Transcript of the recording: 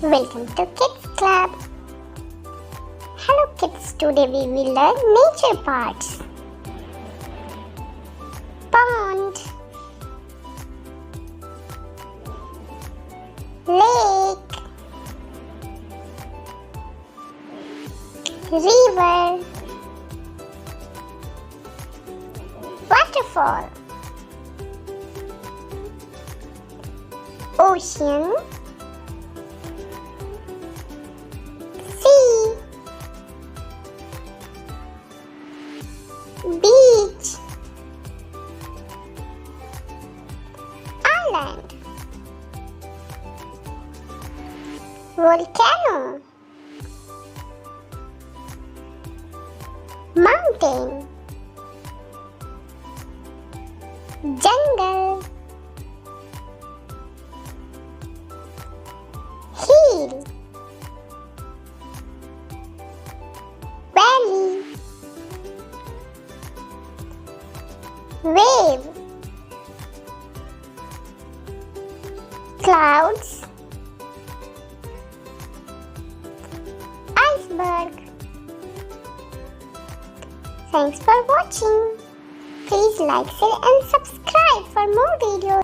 Welcome to Kids Club. Hello kids, today we will learn nature parts. Pond, lake, river, waterfall, ocean, sea, beach, island, volcano, mountain, jungle, hill, valley, wave, clouds, iceberg. Thanks for watching. Please like, share and subscribe for more videos.